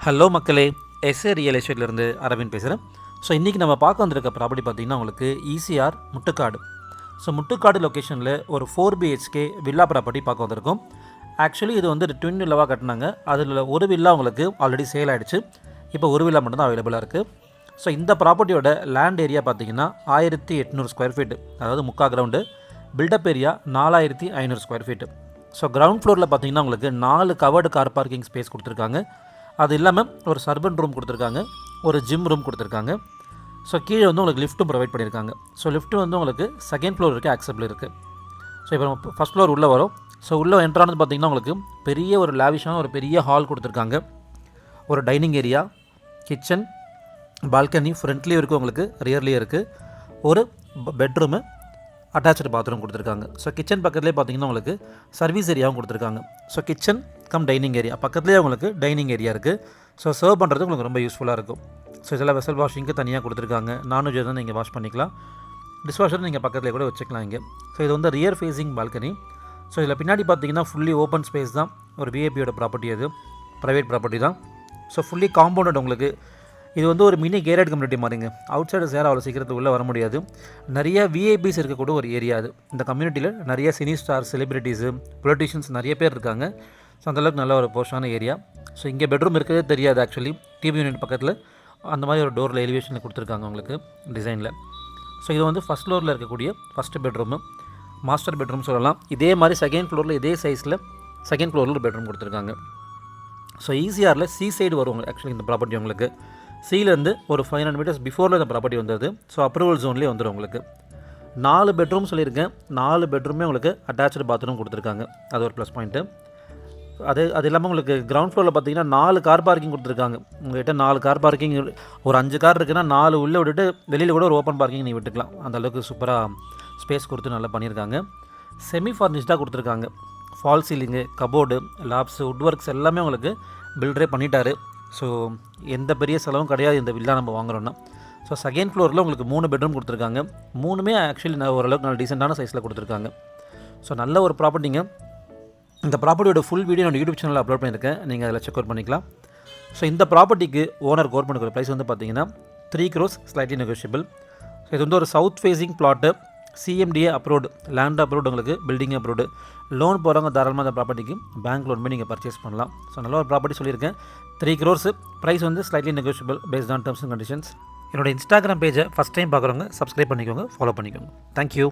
Hello மக்களே, S A real எஸ்டேட்லேருந்து Aravind பேசுகிறேன். So இன்றைக்கி நம்ம பார்க்க வந்திருக்க ப்ராப்பர்ட்டி பார்த்திங்கன்னா உங்களுக்கு ஈசிஆர் முட்டுக்காடு. ஸோ முட்டுக்காடு லொக்கேஷனில் ஒரு 4BHK வில்லா ப்ராப்பர்ட்டி பார்க்க வந்திருக்கோம். ஆக்சுவலி இது வந்து ட்வின் வில்லாவாக கட்டினாங்க. அதில் ஒரு வில்லா உங்களுக்கு ஆல்ரெடி சேல் ஆகிடுச்சு. இப்போ ஒரு வில்லா மட்டும்தான் அவைலபிளாக இருக்குது. ஸோ இந்த ப்ராப்பர்ட்டியோட லேண்ட் ஏரியா பார்த்திங்கன்னா 1800 ஸ்கொயர் ஃபீட்டு, அதாவது முக்கா ground. Build up area 4500 square feet. So ground ஃப்ளோரில் பார்த்திங்கன்னா உங்களுக்கு 4 கவர்டு கார் பார்க்கிங் ஸ்பேஸ் கொடுத்துருக்காங்க. அது இல்லாமல் ஒரு சர்வன் ரூம் கொடுத்துருக்காங்க, ஒரு ஜிம் ரூம் கொடுத்துருக்காங்க. ஸோ கீழே வந்து உங்களுக்கு லிஃப்ட்டும் ப்ரொவைட் பண்ணியிருக்காங்க. ஸோ லிஃப்ட்டு வந்து உங்களுக்கு செகண்ட் ஃப்ளோர் வரைக்கும் ஆக்சபிள் இருக்குது. ஸோ இப்போ நம்ம ஃபஸ்ட் ஃப்ளோர் உள்ளே வரும். ஸோ உள்ளே என்ட்ரானது பார்த்திங்கன்னா உங்களுக்கு பெரிய ஒரு லேவிஷான ஒரு பெரிய ஹால் கொடுத்துருக்காங்க. ஒரு டைனிங் ஏரியா, கிச்சன், பால்கனி ஃப்ரண்ட்லேயும் இருக்குது, உங்களுக்கு ரியர்லேயும் இருக்குது. ஒரு பெட்ரூமு, அட்டாச்சு பாத்ரூம் கொடுத்துருக்காங்க. ஸோ கிச்சன் பக்கத்துலேயே பார்த்திங்கன்னா உங்களுக்கு சர்வீஸ் ஏரியாவும் கொடுத்துருக்காங்க. So kitchen come dining area பக்கத்துலேயே உங்களுக்கு டைனிங் ஏரியா இருக்குது. ஸோ சர்வ் பண்ணுறதுக்கு உங்களுக்கு ரொம்ப யூஸ்ஃபுல்லாக இருக்கும். ஸோ இதெல்லாம் வெசல் வாஷிங்க்கு தனியாக கொடுத்துருக்காங்க. நான்வெஜ் தான் நீங்கள் வாஷ் பண்ணிக்கலாம். டிஷ்வாஷர் நீங்கள் பக்கத்துலேயே கூட வச்சுக்கலாம் இங்கே. ஸோ இது வந்து ரியர் ஃபேஸிங் பால்கனி. ஸோ இதில் பின்னாடி பார்த்திங்கன்னா ஃபுல்லி ஓப்பன் ஸ்பேஸ் தான். ஒரு விஐபியோட ப்ராப்பர்ட்டி, அது ப்ரைவேட் ப்ராப்பர்ட்டி தான். So fully compounded. உங்களுக்கு இது வந்து ஒரு மினி கேரட் கம்யூனிட்டி மாதிரிங்க. அவுட் சைடு சேர அவ்வளோ சீக்கிரத்துக்கு உள்ளே வர முடியாது. நிறைய விஐபிஸ் இருக்கக்கூடிய ஒரு ஏரியா அது. இந்த கம்யூனிட்டியில் நிறைய சினி ஸ்டார், செலிபிரிட்டிஸு, பொலிட்டிஷியன்ஸ் நிறைய பேர் இருக்காங்க. ஸோ அந்தளவுக்கு நல்ல ஒரு போஷான ஏரியா. ஸோ இங்கே பெட்ரூம் இருக்கிறதே தெரியாது. ஆக்சுவலி டிவி யூனிட் பக்கத்தில் அந்த மாதிரி ஒரு டோரில் எலிவேஷனில் கொடுத்துருக்காங்க உங்களுக்கு டிசைனில். ஸோ இது வந்து ஃபஸ்ட் ஃப்ளோரில் இருக்கக்கூடிய ஃபஸ்ட்டு பெட்ரூமு, மாஸ்டர் பெட்ரூம் சொல்லலாம். இதே மாதிரி செகண்ட் ஃப்ளோரில் இதே சைஸில் செகண்ட் ஃப்ளோரில் ஒரு பெட்ரூம் கொடுத்துருக்காங்க. ஸோ ஈசிஆரில் சி சைடு வரும் ஆக்சுவலி இந்த ப்ராப்பர்ட்டி. உங்களுக்கு சீலேருந்து ஒரு 500 மீட்டர்ஸ் பிஃபோரில் இந்த ப்ராப்பர்ட்டி வந்தது. ஸோ அப்ரூவல் ஜோன்லேயே வந்துடும் உங்களுக்கு. 4 பெட்ரூம் சொல்லியிருக்கேன். 4 பெட்ரூமே உங்களுக்கு அட்டாச்சு பாத்ரூம் கொடுத்துருக்காங்க. அது ஒரு ப்ளஸ் பாயிண்ட்டு. அது இல்லாமல் உங்களுக்கு கிரவுண்ட் ஃப்ளோரில் பார்த்தீங்கன்னா 4 கார் பார்க்கிங் கொடுத்துருக்காங்க. உங்கள்கிட்ட 4 கார் பார்க்கிங், ஒரு 5 கார் இருக்குன்னா 4 உள்ளே விட்டுட்டு வெளியில் கூட ஒரு ஓப்பன் பார்க்கிங் நீங்கள் விட்டுக்கலாம். அந்தளவுக்கு சூப்பராக ஸ்பேஸ் கொடுத்து நல்லா பண்ணியிருக்காங்க. செமி ஃபார்னிஷ்டாக கொடுத்துருக்காங்க. Fall ceiling, cupboard, lofts, wood works எல்லாமே உங்களுக்கு பில்டரே பண்ணிட்டாரு. ஸோ எந்த பெரிய செலவும் கிடையாது இந்த வில்லா நம்ம வாங்குறோன்னா. ஸோ செகண்ட் ஃப்ளோரில் உங்களுக்கு 3 பெட்ரூம் கொடுத்துருக்காங்க. 3மே ஆக்சுவலி ஓரளவுக்கு நல்ல டீசெண்டான சைஸில் கொடுத்துருக்காங்க. ஸோ நல்ல ஒரு ப்ராப்பர்ட்டிங்க. இந்த ப்ராப்பர்ட்டியோட ஃபுல் வீடியோ என்னோட யூடியூப் சேனலில் அப்லோட் பண்ணியிருக்கேன். நீங்கள் அதில் செக் அவுட் பண்ணிக்கலாம். ஸோ இந்த ப்ராப்பர்ட்டிக்கு ஓனர் கோட் பண்ணுற ப்ரைஸ் வந்து பார்த்தீங்கன்னா 3 crores ஸ்லைட்லி நெகோஷியபிள். ஸோ இது வந்து ஒரு south facing plot, CMDA approved, land approved, உங்களுக்கு பில்டிங் அப்ரூவ்டு. லோன் போகிறவங்க தாராளமாக அந்த ப்ராப்பர்ட்டிக்கு பேங்க் லோன் போய் நீங்கள் பர்ச்சேஸ் பண்ணலாம். ஸோ நல்ல ஒரு ப்ராப்பர்ட்டி சொல்லியிருக்கேன். 3 crores. ப்ரைஸ் வந்து slightly negotiable based on terms and conditions. என்னோட இன்ஸ்டாகிராம் பேஜை ஃபஸ்ட் டைம் பார்க்குறவங்க சப்ஸ்கிரைப் பண்ணிக்கோங்க, ஃபாலோ பண்ணிக்கோங்க. தேங்க்யூ.